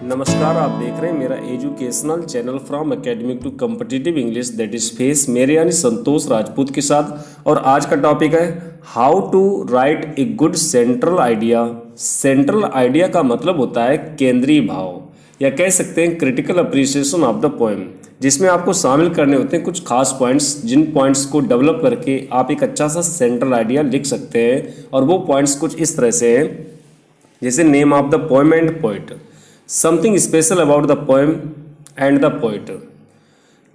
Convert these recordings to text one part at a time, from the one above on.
नमस्कार, आप देख रहे हैं मेरा educational channel from academic to competitive English that is face, मेरे यानी संतोष राजपूत के साथ। और आज का टॉपिक है how to write a good central idea. Central idea का मतलब होता है केंद्रीय भाव, या कह सकते हैं critical appreciation of the poem, जिसमें आपको शामिल करने होते हैं कुछ खास पॉइंट्स, जिन पॉइंट्स को डेवलप करके आप एक अच्छा सा सेंट्रल आइडिया लिख सकते हैं। और वो पॉइंट्स कुछ इस तरह से हैं, जैसे name of the poem and poet, something special about the poem and the poet,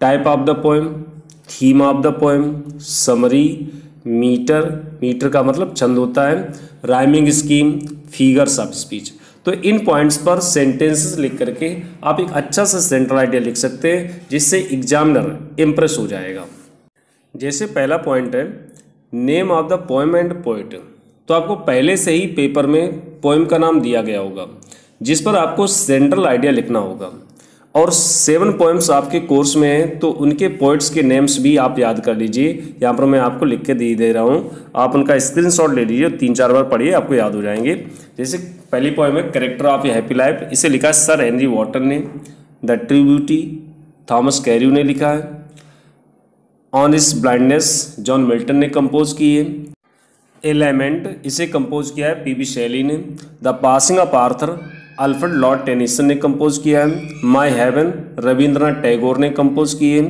type of the poem, theme of the poem, summary, metre का मतलब छंद होता है, rhyming scheme, figures of speech. तो इन पॉइंट्स पर सेंटेंसेस लिख करके आप एक अच्छा सा सेंट्रल आइडिया लिख सकते हैं, जिससे एग्जामिनर इम्प्रेस हो जाएगा। जैसे पहला पॉइंट है name of the poem and poet, तो आपको पहले से ही पेपर में पोएम का नाम दिया गया होगा, जिस पर आपको सेंट्रल आइडिया लिखना होगा। और 7 पोएम्स आपके कोर्स में हैं, तो उनके पोइट्स के नेम्स भी आप याद कर लीजिए। यहाँ पर मैं आपको लिख के दे रहा हूँ, आप उनका स्क्रीनशॉट ले लीजिए, 3-4 बार पढ़िए, आपको याद हो जाएंगे। जैसे पहली पोएम है character of a happy life, इसे लिखा है सर हेनरी वॉटर ने। द ट्रू ब्यूटी थॉमस कैर्यू ने लिखा है। On his blindness John Milton ने कंपोज की है। एलिमेंट इसे कंपोज किया है पीबी शैली ने। The passing of Arthur Alfred Lord Tennyson ने कंपोज किया है। माय हेवन रविंद्रनाथ टैगोर ने कंपोज की है।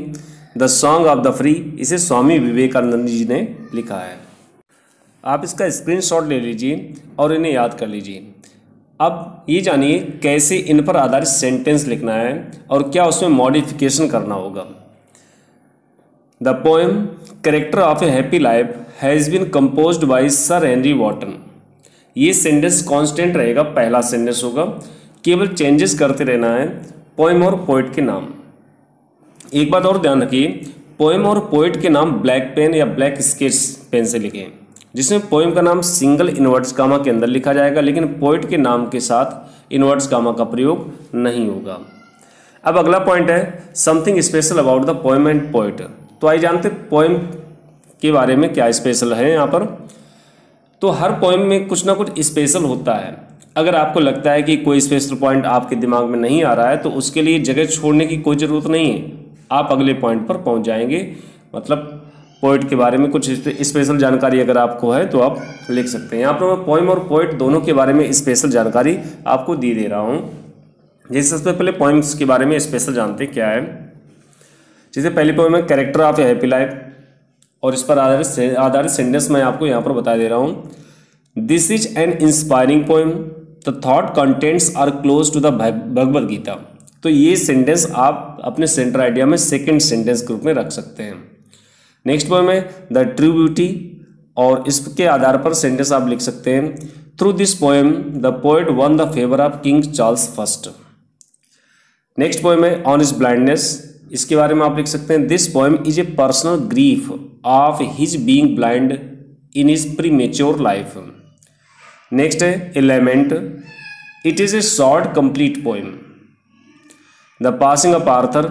The song of the free इसे स्वामी विवेकानंद जी ने लिखा है। आप इसका स्क्रीनशॉट ले लीजिए और इन्हें याद कर लीजिए। अब ये जानिए कैसे इन पर आधारित सेंटेंस लिखना है और क्या उसमें मॉडिफिकेशन करना होगा। The poem character of a happy life has been composed by sir Henry Wotton. ये सेंटेंस कांस्टेंट रहेगा, पहला सेंटेंस होगा, केवल चेंजेस करते रहना है पोएम और पोएट के नाम। एक बात और ध्यान रखिए, पोएम और पोएट के नाम ब्लैक पेन या ब्लैक स्केच पेन से लिखें, जिसमें पोएम का नाम सिंगल इनवर्ट्स कामा के अंदर लिखा जाएगा, लेकिन पोएट के नाम के साथ इनवर्ट्स कामा का प्रयोग नहीं होगा। अब अगला पॉइंट है something special about the poem and poet. तो आइए जानते पोएम के बारे में क्या स्पेशल है यहाँ पर। तो हर पोएम में कुछ ना कुछ स्पेशल होता है। अगर आपको लगता है कि कोई स्पेशल पॉइंट आपके दिमाग में नहीं आ रहा है, तो उसके लिए जगह छोड़ने की कोई ज़रूरत नहीं है, आप अगले पॉइंट पर पहुंच जाएंगे। मतलब पोएट के बारे में कुछ स्पेशल जानकारी अगर आपको है तो आप लिख सकते हैं। यहाँ पर मैं पोएम और पोएट दोनों के बारे में स्पेशल जानकारी आपको दे रहा हूँ। जैसे सबसे पहले पोएम्स के बारे में स्पेशल जानते क्या है। जैसे पहली पोएम है character of a happy life, और इस पर आधारित सेंटेंस मैं आपको यहाँ पर बता दे रहा हूँ। This is an inspiring poem, the thought contents are close to the Bhagavad Gita. तो ये सेंटेंस आप अपने सेंट्रल आइडिया में सेकंड सेंटेंस के रूप में रख सकते हैं। नेक्स्ट पोएम है द ट्रू ब्यूटी, और इसके आधार पर सेंटेंस आप लिख सकते हैं through this poem the poet won the favour of King Charles first. Next poem है ऑन हिज ब्लाइंडनेस, इसके बारे में आप लिख सकते हैं this poem is a personal grief of his being blind in his premature life. Next है element, it is a short complete poem. The passing of Arthur,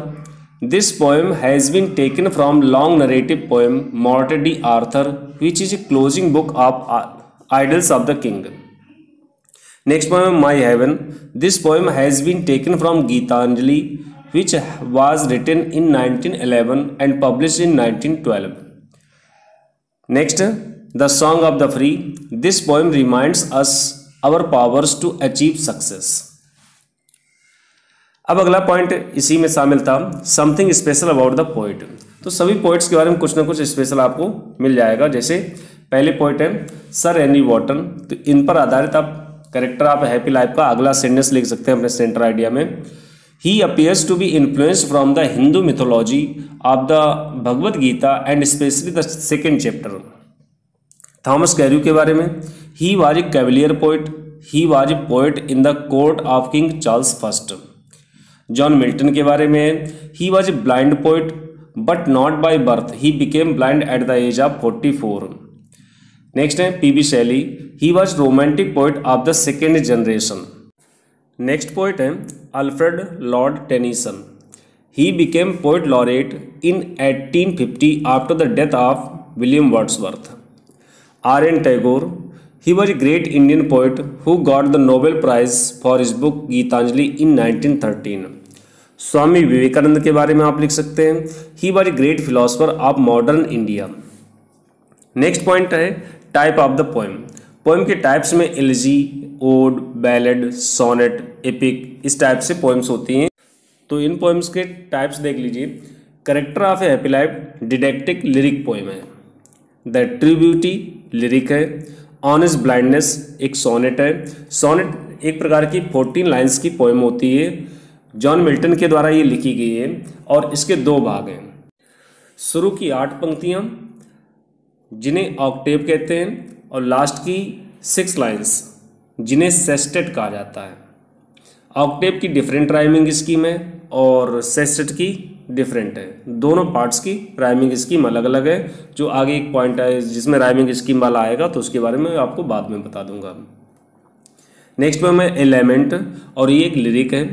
this poem has been taken from long narrative poem Morte d'Arthur which is a closing book of Idylls of the King. Next poem My Heaven, this poem has been taken from Gitanjali which was written in 1911 and published in 1912. Next, the Song of the Free. This poem reminds us our powers to achieve success. अब अगला point इसी में शामिल था something special about the poet. तो सभी poets के बारे में कुछ ना कुछ स्पेशल आपको मिल जाएगा। जैसे पहले पोइट है सर हेनरी वॉटन, तो इन पर आधारित आप कैरेक्टर ऑफ हैप्पी लाइफ का अगला सेंटेंस लिख सकते हैं अपने सेंट्रल आइडिया में। He appears to be influenced from the Hindu mythology of the Bhagavad Gita and especially the second chapter. Thomas कैर्यू के बारे में, he was a cavalier poet. He was a poet in the court of King Charles I. John Milton के बारे में, he was a blind poet but not by birth. He became blind at the age of 44. Next है P B Shelley, he was romantic poet of the second generation. Next poet है Alfred Lord Tennyson. He became poet laureate in 1850 after the death of William Wordsworth. R N Tagore, he was a great Indian poet who got the Nobel prize for his book Gitanjali in 1913। Swami Vivekananda के बारे में आप लिख सकते हैं, he was a great philosopher of modern India. Next point है type of the poem. Poem के types में elegy, ode, ballad, sonnet, epic, इस टाइप से पोएम्स होती हैं। तो इन पोएम्स के टाइप्स देख लीजिए। Character of a happy life didactic lyric poem है। द ट्रिब्यूटी लिरिक है। ऑनेस्ट ब्लाइंडनेस एक सोनेट है। सोनेट एक प्रकार की 14 लाइन्स की पोएम होती है। जॉन मिल्टन के द्वारा ये लिखी गई है और इसके 2 भाग हैं। शुरू की 8 पंक्तियाँ जिन्हें ऑक्टेव कहते हैं और लास्ट की 6 लाइन्स जिन्हें सेस्टेट कहा जाता है। ऑक्टेव की डिफरेंट राइमिंग स्कीम है और सेस्टेट की डिफरेंट है। दोनों पार्ट्स की राइमिंग स्कीम अलग अलग है। जो आगे एक पॉइंट है जिसमें राइमिंग स्कीम वाला आएगा तो उसके बारे में आपको बाद में बता दूंगा। नेक्स्ट में मैं एलिमेंट, और ये एक लिरिक है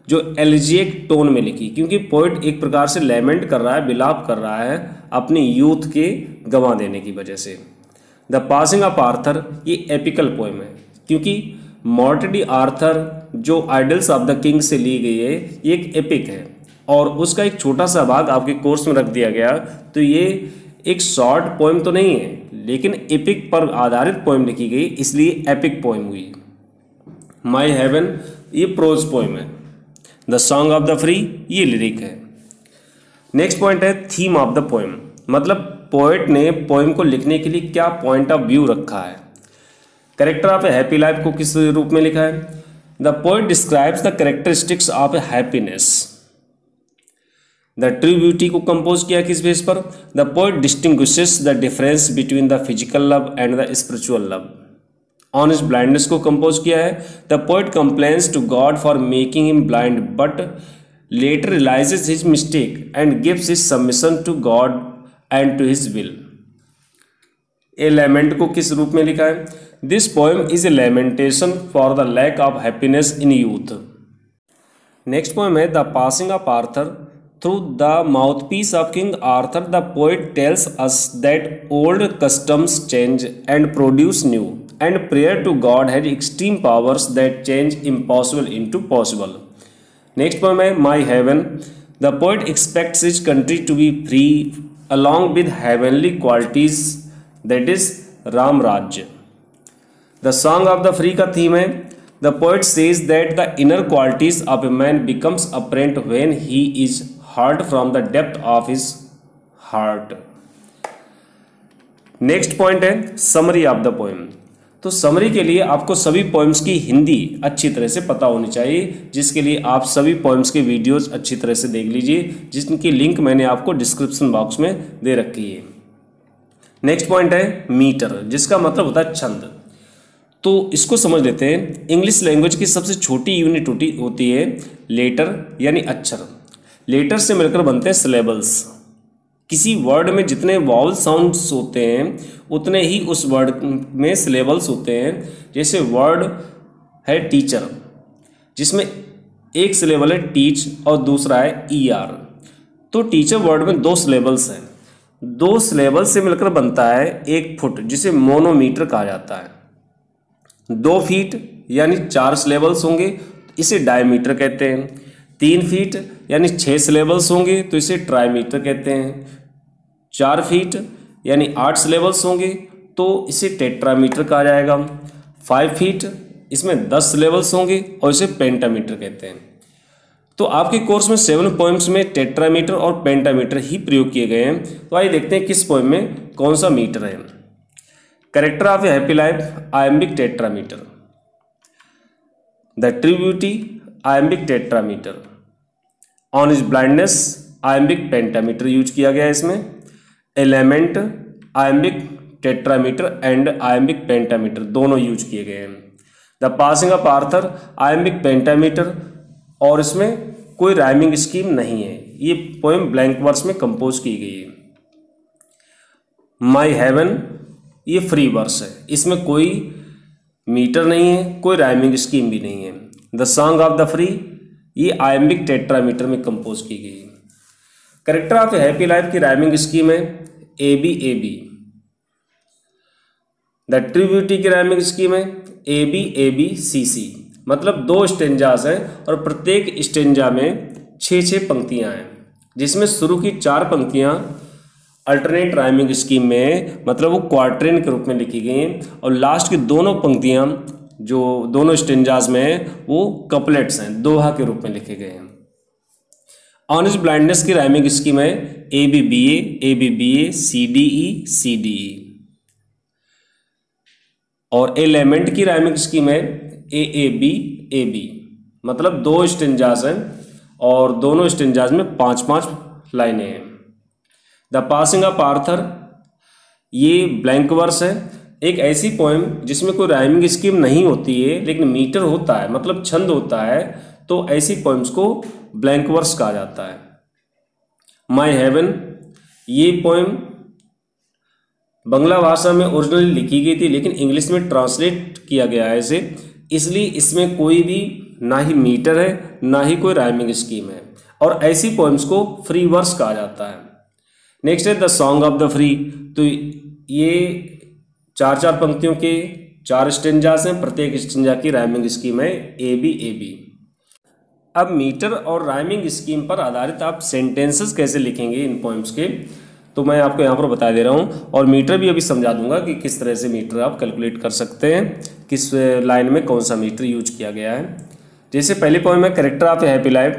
जो एलिजिएक टोन में लिखी, क्योंकि पोइट एक प्रकार से लेमेंट कर रहा है, विलाप कर रहा है अपनी यूथ के गंवा देने की वजह से। द पासिंग ऑफ आर्थर ये एपिकल पोएम है, क्योंकि मॉर्ट डी आर्थर जो आइडल्स ऑफ द किंग से ली गई है ये एक एपिक है और उसका एक छोटा सा भाग आपके कोर्स में रख दिया गया। तो ये एक शॉर्ट पोएम तो नहीं है लेकिन एपिक पर आधारित पोएम लिखी गई, इसलिए एपिक पोएम हुई। माई हेवन ये प्रोज पोएम है। The song of the free ये लिरिक है। नेक्स्ट पॉइंट है थीम ऑफ द पोएम, मतलब पोएट ने पोएम को लिखने के लिए क्या पॉइंट ऑफ व्यू रखा है। Character of a happy life को किस रूप में लिखा है। The poet describes the characteristics of a happiness. The true beauty को कंपोज किया किस बेस पर। The poet distinguishes the difference between the physical love and the spiritual love. On his blindness को कंपोज किया है। The poet complains to God for making him blind but later realises his mistake and gives his submission to God and to his will. A lament को किस रूप में लिखा है। This poem is a lamentation for the lack of happiness in youth. Next poem है the passing of Arthur. Through the mouthpiece of King Arthur the poet tells us that old customs change and produce new and prayer to God has extreme powers that change impossible into possible. Next poem है My Heaven. The poet expects his country to be free along with heavenly qualities, that is Ram Rajya. The song of the free का theme है The poet says that the inner qualities of a man becomes apparent when he is heard from the depth of his heart. Next point है Summary of the poem. तो summary के लिए आपको सभी poems की हिंदी अच्छी तरह से पता होनी चाहिए, जिसके लिए आप सभी पोएम्स के वीडियोस अच्छी तरह से देख लीजिए, जिनकी लिंक मैंने आपको डिस्क्रिप्शन बॉक्स में दे रखी है। नेक्स्ट पॉइंट है मीटर, जिसका मतलब होता है छंद। तो इसको समझ लेते हैं। इंग्लिश लैंग्वेज की सबसे छोटी यूनिट होती है लेटर यानी अक्षर। लेटर से मिलकर बनते हैं सिलेबल्स। किसी वर्ड में जितने वावल साउंड्स होते हैं उतने ही उस वर्ड में सिलेबल्स होते हैं। जैसे वर्ड है टीचर, जिसमें एक सिलेबल है टीच और दूसरा है ER। तो टीचर वर्ड में 2 सिलेबल्स हैं। 2 सिलेबल से मिलकर बनता है 1 फुट, जिसे मोनोमीटर कहा जाता है। 2 फीट यानी 4 सिलेबल्स होंगे, इसे डायमीटर कहते हैं। 3 फीट यानी 6 सिलेबल्स होंगे तो इसे ट्राईमीटर कहते हैं। 4 फीट यानी 8 सिलेबल्स होंगे तो इसे टेट्रामीटर कहा जाएगा। 5 फीट इसमें 10 सिलेबल्स होंगे और इसे पेंटामीटर कहते हैं। तो आपके कोर्स में 7 पोएम्स में टेट्रामीटर और पेंटामीटर ही प्रयोग किए गए हैं। तो आइए देखते हैं किस पोएम में कौन सा मीटर है। Character of a happy life iambic tetrameter. The true beauty iambic tetrameter. On his blindness iambic pentameter use किया गया है इसमें। Element iambic tetrameter and iambic pentameter दोनों यूज किए गए हैं। The passing of Arthur iambic pentameter, और इसमें कोई राइमिंग स्कीम नहीं है। ये पोएम ब्लैंक वर्स में कंपोज की गई है। माई हेवन ये फ्री वर्स है, इसमें कोई मीटर नहीं है, कोई राइमिंग स्कीम भी नहीं है। The song of the free ये आयम्बिक टेट्रामीटर में कंपोज की गई है। Character of a happy life की राइमिंग स्कीम है AB AB। The true beauty की राइमिंग स्कीम है ए बी सी सी, मतलब 2 स्टेंजास हैं और प्रत्येक स्टेंजा में 6 पंक्तियां हैं, जिसमें शुरू की 4 पंक्तियां अल्टरनेट राइमिंग स्कीम में मतलब वो क्वार्ट्रेन के रूप में लिखी गई हैं और लास्ट की दोनों पंक्तियां जो दोनों स्टेंजास में हैं वो कपलेट्स हैं, दोहा के रूप में लिखे गए हैं। ऑनेस्ट ब्लाइंडनेस की राइमिंग स्कीम है A B B A C D E, और ए लेमेंट की राइमिंग स्कीम है ए बी, मतलब 2 स्टेंजास हैं और दोनों स्टेंजास में 5-5 लाइनें हैं। द पासिंग ऑफ आर्थर, ये ब्लैंक वर्स है, एक ऐसी पोएम जिसमें कोई राइमिंग स्कीम नहीं होती है लेकिन मीटर होता है, मतलब छंद होता है, तो ऐसी पोएम्स को ब्लैंक वर्स कहा जाता है। माई हेवन, ये पोएम बांग्ला भाषा में ओरिजिनली लिखी गई थी लेकिन इंग्लिश में ट्रांसलेट किया गया है इसे, इसलिए इसमें कोई भी ना ही मीटर है ना ही कोई राइमिंग स्कीम है और ऐसी पोएम्स को फ्री वर्स कहा जाता है। नेक्स्ट है the song of the free, तो ये 4-4 पंक्तियों के 4 स्टेंजास हैं, प्रत्येक स्टेंजा की राइमिंग स्कीम है ए बी। अब मीटर और राइमिंग स्कीम पर आधारित आप सेंटेंसेस कैसे लिखेंगे इन पोएम्स के, तो मैं आपको यहाँ पर बता दे रहा हूँ और मीटर भी अभी समझा दूंगा कि किस तरह से मीटर आप कैलकुलेट कर सकते हैं, किस लाइन में कौन सा मीटर यूज किया गया है। जैसे पहली पोएम है character of a happy life,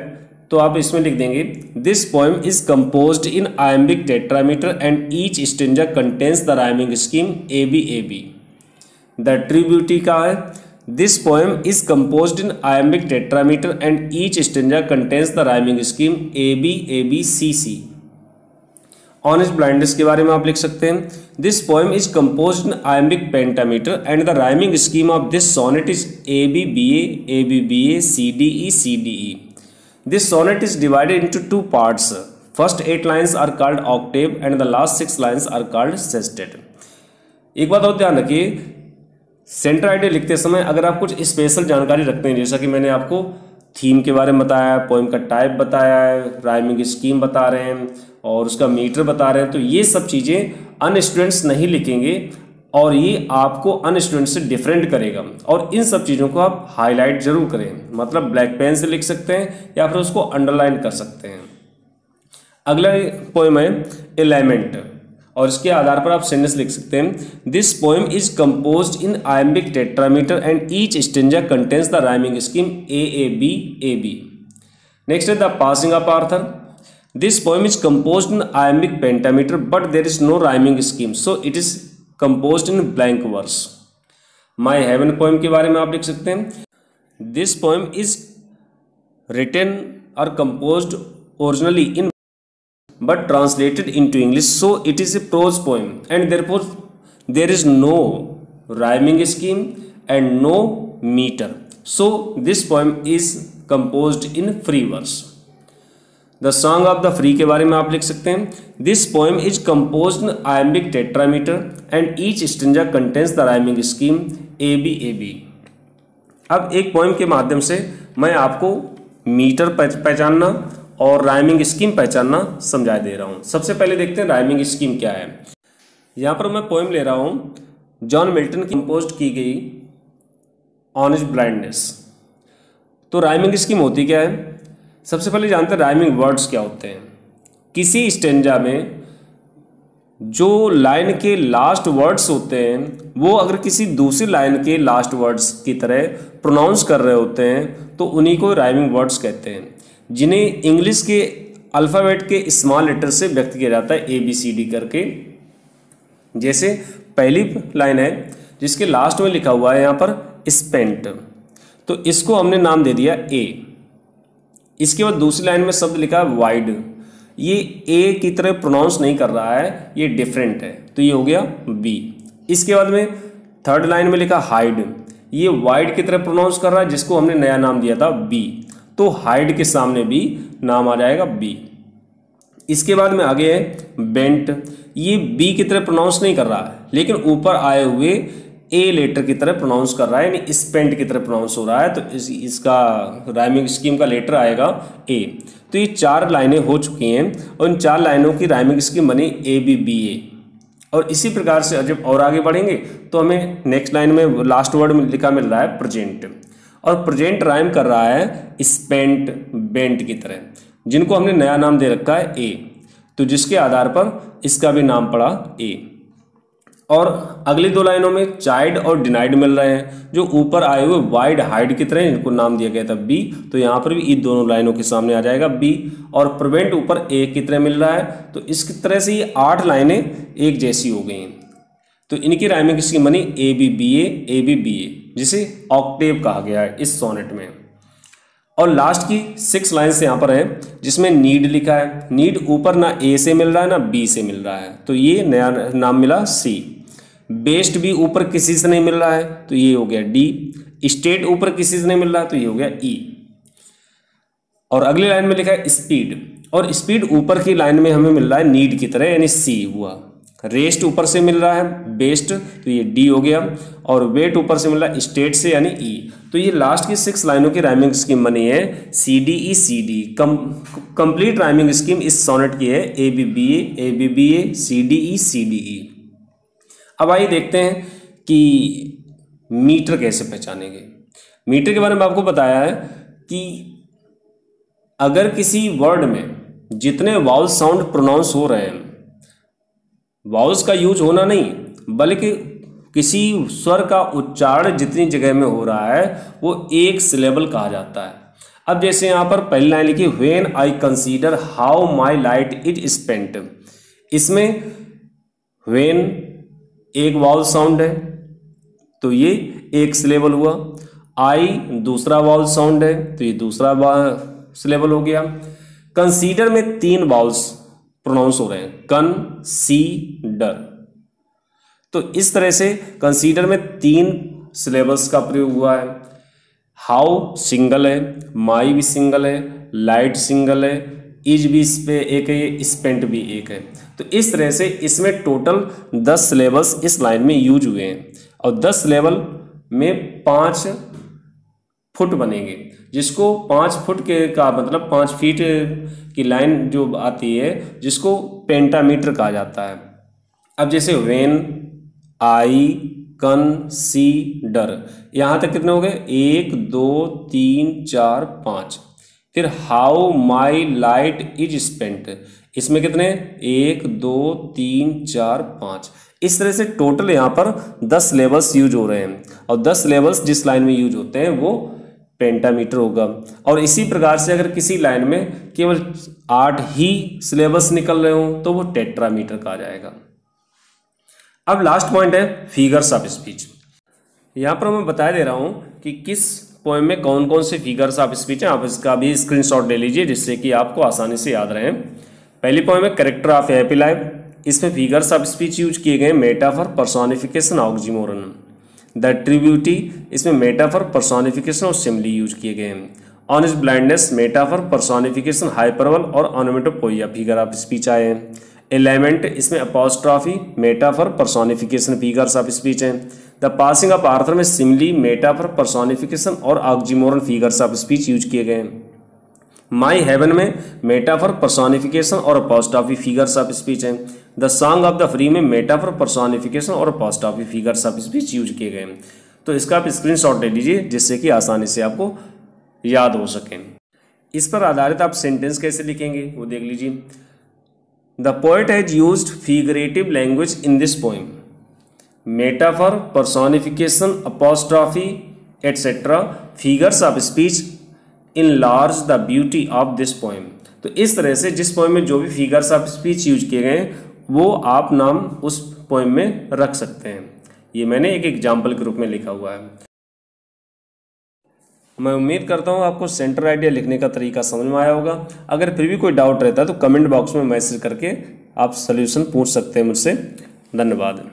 तो आप इसमें लिख देंगे this poem is composed in iambic tetrameter and each stanza contains the rhyming scheme A B. The true beauty का है this poem is composed in iambic tetrameter and each stanza contains the rhyming scheme A B C. On his blindness के बारे में आप लिख सकते हैं this poem is composed in iambic pentameter and the rhyming scheme of this sonnet is A B A C D E. This sonnet is divided into 2 parts. First 8 lines are called octave and the last 6 lines are called sestet. एक बात और ध्यान रखिए, centre idea लिखते समय अगर आप कुछ स्पेशल जानकारी रखते हैं, जैसा कि मैंने आपको थीम के बारे में बताया, पोएम का टाइप बताया है, राइमिंग स्कीम बता रहे हैं और उसका मीटर बता रहे हैं, तो ये सब चीज़ें अन स्टूडेंट्स नहीं लिखेंगे और ये आपको अन स्टूडेंट से डिफरेंट करेगा और इन सब चीज़ों को आप हाईलाइट जरूर करें, मतलब ब्लैक पेन से लिख सकते हैं या फिर उसको अंडरलाइन कर सकते हैं। अगला पोएम है एलिमेंट और इसके आधार पर आप सेंटेंस लिख सकते हैं this poem is composed in iambic tetrameter and each stanza contains the rhyming scheme A B. Next है the passing of Arthur this poem is composed in iambic pentameter but there is no rhyming scheme so it is composed in blank verse. My Heaven poem के बारे में आप लिख सकते हैं this poem is written और composed originally in but translated into English so it is a prose poem and therefore there is no rhyming scheme and no metre so this poem is composed in free verse. The song of the free के बारे में आप लिख सकते हैं this poem is composed in iambic tetrameter and each stanza contains the rhyming scheme A B. अब एक poem के माध्यम से मैं आपको मीटर पहचानना और राइमिंग स्कीम पहचानना समझा दे रहा हूँ। सबसे पहले देखते हैं राइमिंग स्कीम क्या है। यहाँ पर मैं पोएम ले रहा हूँ जॉन मिल्टन की कंपोज की गई ऑनेस्ट ब्लाइंडनेस। तो राइमिंग स्कीम होती क्या है, सबसे पहले जानते हैं राइमिंग वर्ड्स क्या होते हैं। किसी स्टेंजा में जो लाइन के लास्ट वर्ड्स होते हैं वो अगर किसी दूसरी लाइन के लास्ट वर्ड्स की तरह प्रोनाउंस कर रहे होते हैं तो उन्हीं को राइमिंग वर्ड्स कहते हैं, जिन्हें इंग्लिश के अल्फ़ाबेट के स्मॉल लेटर से व्यक्त किया जाता है ABCD करके। जैसे पहली लाइन है जिसके लास्ट में लिखा हुआ है यहाँ पर स्पेंट, तो इसको हमने नाम दे दिया A। इसके बाद दूसरी लाइन में शब्द लिखा है वाइड, ये A की तरह प्रोनाउंस नहीं कर रहा है, ये डिफरेंट है, तो ये हो गया B। इसके बाद में थर्ड लाइन में लिखा हाइड, ये वाइड की तरह प्रोनाउंस कर रहा है जिसको हमने नया नाम दिया था B, तो हाइड के सामने भी नाम आ जाएगा B। इसके बाद में आगे है बेंट, ये B की तरह प्रोनाउंस नहीं कर रहा है लेकिन ऊपर आए हुए A लेटर की तरह प्रोनाउंस कर रहा है, यानी स्पेंट की तरह प्रोनाउंस हो रहा है, तो इसका राइमिंग स्कीम का लेटर आएगा A। तो ये 4 लाइनें हो चुकी हैं और इन 4 लाइनों की राइमिंग स्कीम बनी ABBA और इसी प्रकार से जब और आगे बढ़ेंगे तो हमें नेक्स्ट लाइन में लास्ट वर्ड में लिखा मिल रहा है प्रेजेंट, और प्रेजेंट राइम कर रहा है स्पेंट बेंट की तरह, जिनको हमने नया नाम दे रखा है ए, तो जिसके आधार पर इसका भी नाम पड़ा ए। और अगली दो लाइनों में चाइल्ड और डिनाइड मिल रहे हैं, जो ऊपर आए हुए वाइड हाइड की तरह इनको नाम दिया गया था बी, तो यहाँ पर भी इन दोनों लाइनों के सामने आ जाएगा बी। और प्रिवेंट ऊपर ए की तरह मिल रहा है, तो इस तरह से ये 8 लाइनें एक जैसी हो गई हैं। तो इनकी राइमिंग स्कीम बनी ए बी बी ए, जिसे ऑक्टेव कहा गया है इस सोनेट में। और लास्ट की 6 लाइन्स यहाँ पर है जिसमें नीड लिखा है। नीड ऊपर ना ए से मिल रहा है ना बी से मिल रहा है, तो ये नया नाम मिला सी। बेस्ट भी ऊपर किसी से नहीं मिल रहा है, तो ये हो गया डी। स्टेट ऊपर किसी से नहीं मिल रहा है, तो ये हो गया ई। और अगली लाइन में लिखा है स्पीड, और स्पीड ऊपर की लाइन में हमें मिल रहा है नीड की तरह, यानी सी हुआ। रेस्ट ऊपर से मिल रहा है बेस्ट, तो ये डी हो गया। और वेट ऊपर से मिल रहा है स्टेट से, यानी ई। तो ये लास्ट की 6 लाइनों की राइमिंग स्कीम बनी है C D E C D. Complete rhyming scheme इस सोनेट की है A B B A C D E. अब आइए देखते हैं कि मीटर कैसे पहचानेंगे। मीटर के बारे में आपको बताया है कि अगर किसी वर्ड में जितने वाउल साउंड प्रोनाउंस हो रहे हैं, वाउल्स का यूज होना नहीं बल्कि किसी स्वर का उच्चारण जितनी जगह में हो रहा है वो एक सिलेबल कहा जाता है। अब जैसे यहाँ पर पहली लाइन लिखी when I consider how my light is spent, इसमें व्हेन एक वाउल साउंड है तो ये एक सिलेबल हुआ। आई दूसरा वाउल साउंड है तो ये दूसरा सिलेबल हो गया। कंसीडर में 3 वाउल्स प्रोनाउंस हो रहे हैं, कन सी डर, तो इस तरह से कंसीडर में 3 सिलेबल्स का प्रयोग हुआ है। हाउ सिंगल है, माई भी सिंगल है, लाइट सिंगल है, इज भी इस पे एक है, स्पेंट भी एक है। तो इस तरह से इसमें टोटल 10 सिलेबल्स इस लाइन में यूज हुए हैं, और 10 सिलेबल में 5 फुट बनेंगे, जिसको 5 फुट के का मतलब 5 फीट की लाइन जो आती है जिसको पेंटामीटर कहा जाता है। अब जैसे व्हेन आई कन सी डर, यहाँ तक कितने हो गए 1 2 3 4 5। फिर how my light is spent, इसमें कितने 1 2 3 4 5। इस तरह से टोटल यहाँ पर 10 सिलेबल्स यूज हो रहे हैं, और 10 सिलेबल्स जिस लाइन में यूज होते हैं वो पेंटामीटर होगा। और इसी प्रकार से अगर किसी लाइन में केवल 8 ही सिलेबस निकल रहे हो तो वो टेट्रामीटर कहा जाएगा। अब लास्ट पॉइंट है फिगर्स ऑफ स्पीच। यहाँ पर मैं बता दे रहा हूँ कि किस पोएम में कौन कौन से फिगर्स ऑफ स्पीच हैं, आप इसका भी स्क्रीनशॉट ले लीजिए जिससे कि आपको आसानी से याद रहे। पहली पोएम है कैरेक्टर ऑफ हैप्पी लाइफ, इसमें फिगर्स ऑफ स्पीच यूज किए गए metaphor, personification, oxymoron. The tribute, इसमें मेटाफर, पर्सोनिफिकेशन और सिमिली यूज किए गए हैं। On his blindness, metaphor, personification, hyperbole और ऑनोमेटोपोइया फिगर ऑफ स्पीच आए हैं। एलिमेंट, इसमें apostrophe, metaphor, personification figures of speech हैं। द पासिंग ऑफ आर्थर में सिमिली, मेटाफर, पर्सोनिफिकेशन और oxymoron figures of speech use किए गए हैं। माई हेवन में मेटाफर, पर्सोनिफिकेशन और अपोस्ट्रॉफी फिगर्स ऑफ स्पीच हैं। The song of the free में मेटाफर, पर्सोनिफिकेशन और apostrophe figures of speech use किए गए हैं। तो इसका आप स्क्रीनशॉट ले लीजिए जिससे कि आसानी से आपको याद हो सके। इस पर आधारित आप सेंटेंस कैसे लिखेंगे वो देख लीजिए। The poet has used figurative language in this poem, metaphor, personification, apostrophe etcetera figures of speech enlarge the beauty of this poem. तो इस तरह से जिस पोएम में जो भी फिगर्स ऑफ स्पीच यूज किए गए हैं वो आप नाम उस पोएम में रख सकते हैं। ये मैंने एक एग्जाम्पल के रूप में लिखा हुआ है। मैं उम्मीद करता हूँ आपको सेंटर आइडिया लिखने का तरीका समझ में आया होगा। अगर फिर भी कोई डाउट रहता है तो कमेंट बॉक्स में मैसेज करके आप सॉल्यूशन पूछ सकते हैं मुझसे। धन्यवाद।